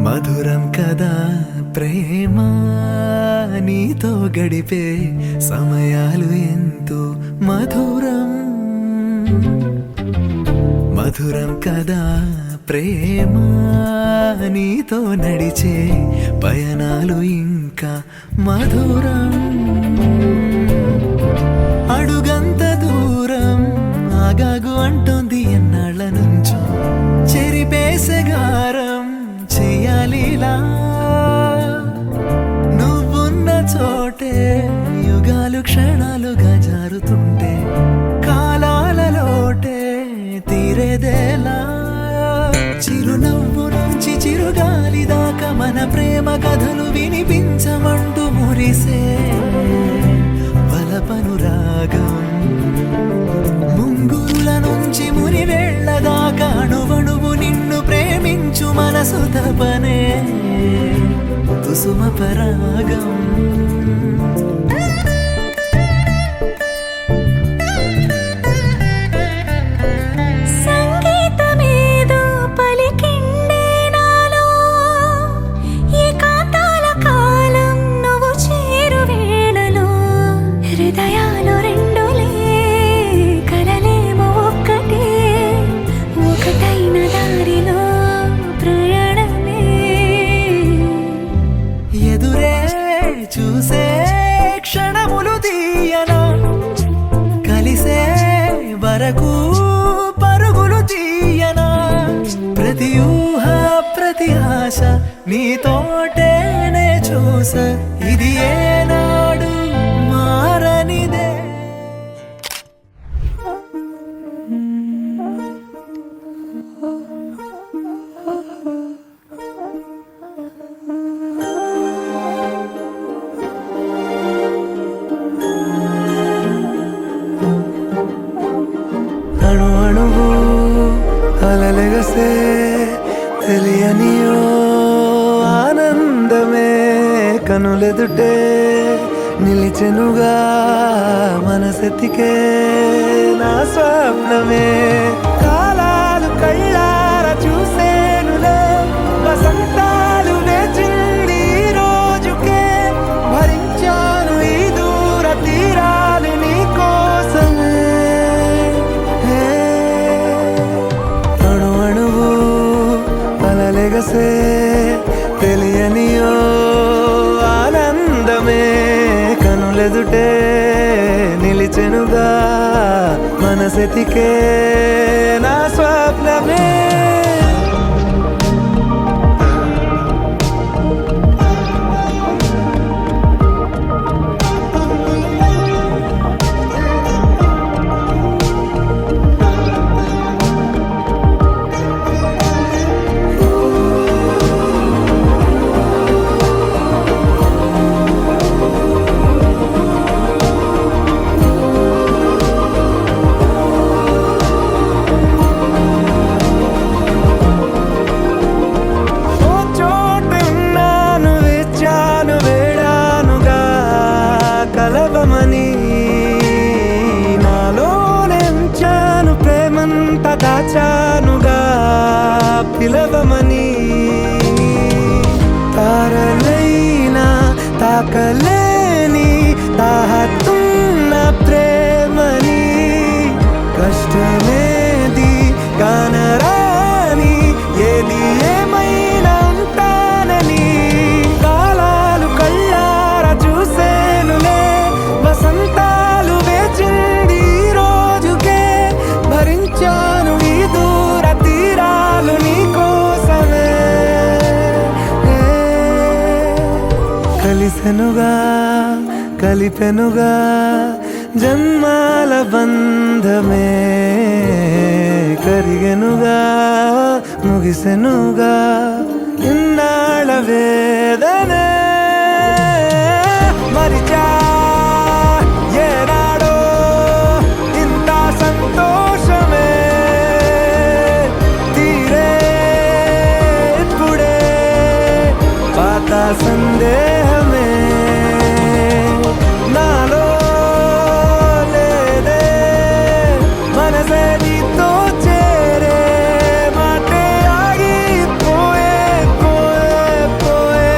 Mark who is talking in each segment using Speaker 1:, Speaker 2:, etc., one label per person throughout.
Speaker 1: మధురం కదా ప్రేమ, నీతో గడిపే సమయాలు ఎంతో మధురం. మధురం కదా ప్రేమ, నీతో నడిచే పయనాలు ఇంకా మధురం. అడుగంత దూరం ఆగాగు అంటోంది ఎన్నాళ్ళ నుంచో, చెరిపేసగారం చెయ్యాలిలా. నువ్వున్న చోటే యుగాలు క్షణాలుగా జారుతుంటే, కాలాల లోటే తీరేదేలా. చిరునవ్వు నుంచి చిరుగాలి దాకా మన ప్రేమ కథలు వినిపించమంటూ మురిసే బలపనురాగం. ముంగురుల నుంచి మునివేళ్ల దాకా అణువణువు నిన్ను ప్రేమించు మనసు తపనే కుసుమ పరాగం. చూసే క్షణములు తీయనా, కలిసే వరకు పరుగులు తీయనా. ప్రతి ఊహ ప్రతి ఆశ నీతోటేనే చూస, ఇది ఏనాడు మారనిదే. అణు అణువు అలలెగసే తెలియనియో ఆనందమే కనులెదుటే నిలిచెనుగా మనసెతికే నా స్వప్నమే. కాలాలు కళ్ళార చూసేనులే, వసంతాలు వేచింది ఈ రోజుకే. భరించాను ఈ దూర తీరాలు నీ కోసమే. అణు అణువు అలలెగసే తెలియనియో ఆనందమే కనులెదుటే నిలిచెనుగా మనసెతికే నా స్వప్నమే. నాలోనెంచాను ప్రేమంత దాచానుగా పిలవమని. తారలైనా తాకలేని తాహతున్న ప్రేమని, కష్టమేది కానరాని ఏది ఏమైనా ఉంటానని. కాలాలు కళ్ళార చూసేనులే, వసంతాలు వేచింది ఈ రోజుకే. భరించాను ఈ దూర తీరాలు నీ కోసమే. కలిసెనుగా కలిపెనుగా జన్మాల బంధమే, కరిగెనుగా ముగిసెనుగా ఇన్నాళ్ళ వేదనే. మరిచా సందేహమే నాలో లేదే మనసే నీతో చేరే మాటే ఆగిపోయే పోయే పోయే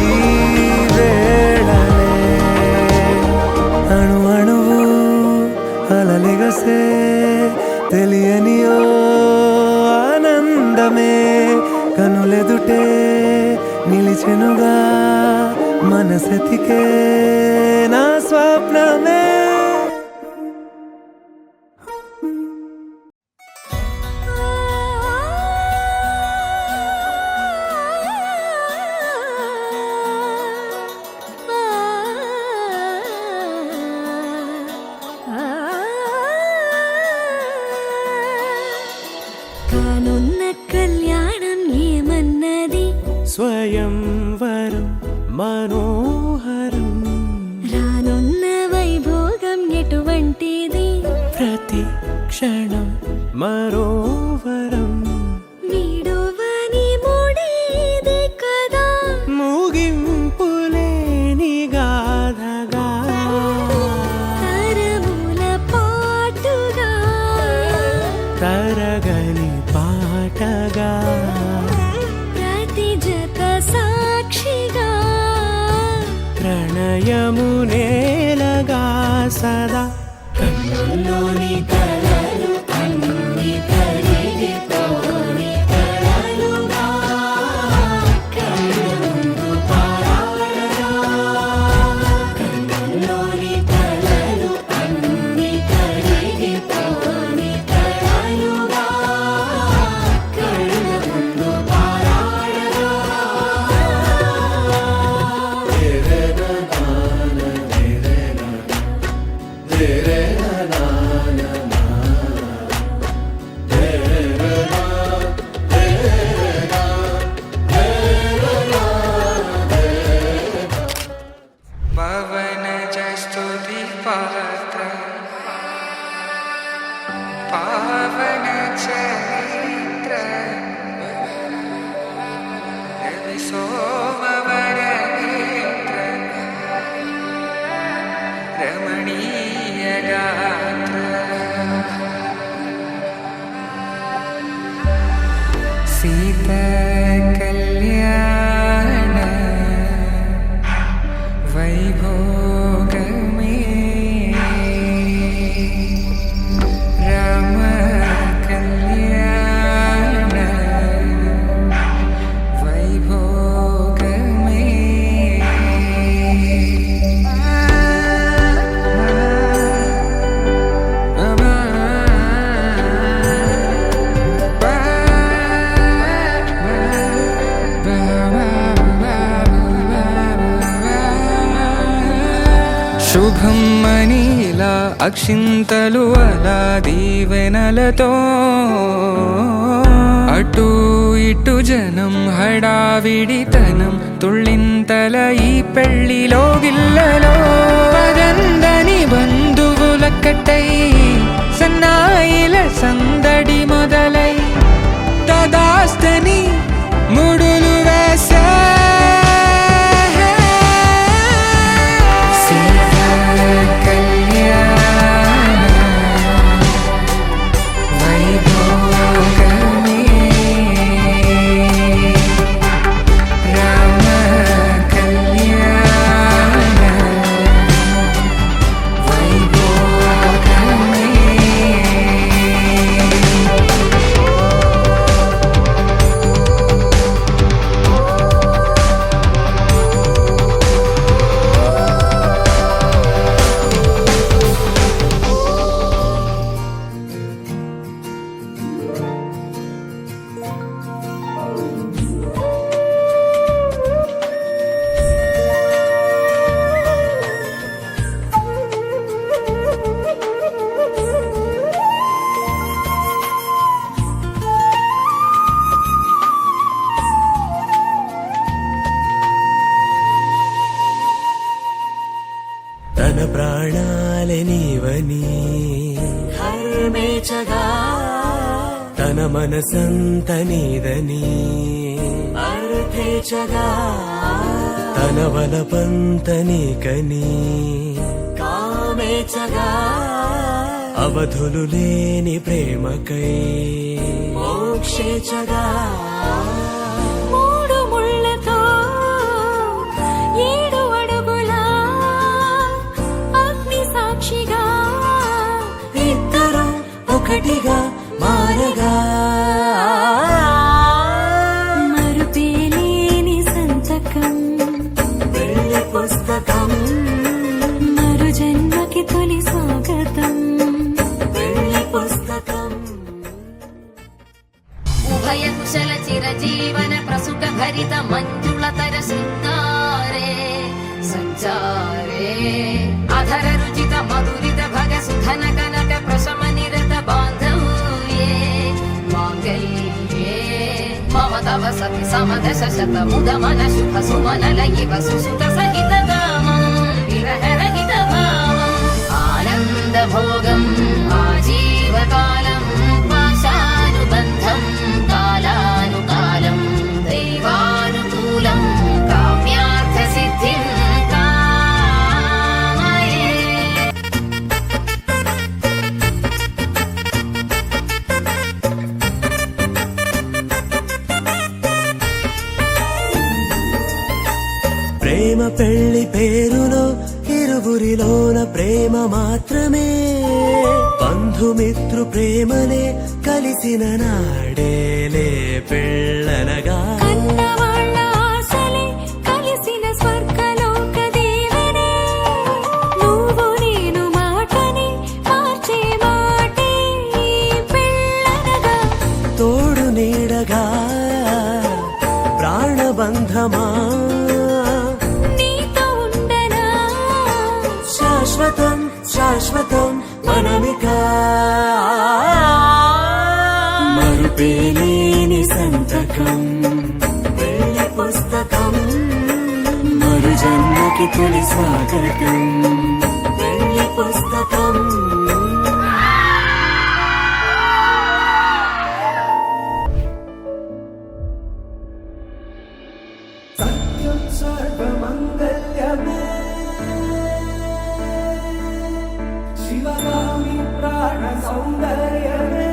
Speaker 1: ఈ వేళనే అణు అణువు అలలిగసే తెలియనియో ఆనందమే కనులెదుటే నిలిచెనుగా మనసెతికే నా స్వప్నమే
Speaker 2: కానున్న కళ్యాణం ఏమన్నది
Speaker 1: స్వయంవరం మనోహరం
Speaker 2: రానున్న వైభోగం ఎటువంటిది
Speaker 1: ప్రతి క్షణం మరోవరం
Speaker 2: వీడువని మూడేది కదా
Speaker 1: ముగింపులేని గాథగా
Speaker 2: తరముల పాటుగా
Speaker 1: తరగని పాటగా
Speaker 2: ప్రతి జత సాక్షిగా
Speaker 1: ప్రణయము నేలగా సదా కన్నుల్లోని కలలు అన్ని కరిగిపోని కలలుగా కన్నుందు పారాడగా కన్నుల్లోని కలలు అన్ని కరిగిపోని కలలుగా కన్నుందు పారాడగా
Speaker 3: పవన జస్తుతి పాత్ర పావన చరిత్ర రవి సోమవర నేత్ర రమణీయ గాత్ర సీత కళ్యాణ వైభోగమే రామ కళ్యాణ వైభోగమే శుభం మనీలా అక్షింతలు అలా దీవెనలతో అటు ఇటు జనం హడావిడితనం తుళ్ళింతల ఈ పెళ్లిలో గిల్లలో పదందని బంధువులక్కటై సన్నాయిల సందడి మొదలై తదాస్తని ముడులు వేసే
Speaker 1: తన ప్రాణాలే నీవని
Speaker 2: హర్మేచగా
Speaker 1: తన మనసంత నీదని
Speaker 2: అర్థేచగా
Speaker 1: తన వలపంత నీకని కామేచగా అవధులు లేని ప్రేమకై మోక్షేచగా
Speaker 2: మూడు ముళ్ళతో 7 అడుగుల అగ్ని సాక్షిగా
Speaker 1: ఇద్దరు ఒకటిగా మారగా
Speaker 2: మరుపేలేని సంతకం
Speaker 1: వెళ్ళి పుస్తకం
Speaker 2: మరు జన్మకి తొలి స్వాగతం
Speaker 1: వెళ్ళి పుస్తకం
Speaker 4: ఉభయ కుశల చిరజీవన ప్రసుక భరిత మంజుళతర శృంగారే సంచారే అధర రుచిత మధురిత భగ సుధన కనక ప్రశమ నిరత బాంధవ్యే మాంగళ్యే మమ తవ సతి సమదశ శత ముద మన శుభ సుమనల ఇవ సుసుత సహిత కామం విరహ రహిత భావం ఆనంద భోగం ఆజీవకాలం పాశానుబంధం కాలానుకాలం దైవానుకూలం కామ్యార్థ సిద్ధిం కామయే.
Speaker 1: ప్రేమ పెళ్లి పేరులో ఇరువురిలోన ప్రేమ మాత్రమే బంధుమిత్రు ప్రేమనే కలిసిన నాడేలే పెళ్ళనగా
Speaker 2: కన్నవాళ్ళ ఆశలే కలిసిన స్వర్గలోక దేవనే నువ్వు నేను మాటని మార్చే మాటే పెళ్ళనగా
Speaker 1: తోడు నీడగా ప్రాణబంధమా
Speaker 2: నీతో ఉండనా
Speaker 1: శాశ్వతం శాశ్వతం మనమిక మరుపేలేని సంతకం వెళ్ళి పుస్తకం మరు జన్మకి తొలి స్వాగతం వెళ్ళి పుస్తకం సత్యం సర్వమంగళ్యమే శివగామి ప్రాణ సౌందర్యమే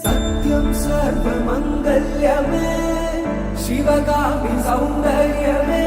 Speaker 1: సత్యం సర్వమంగళ్యమే శివగామి సౌందర్యమే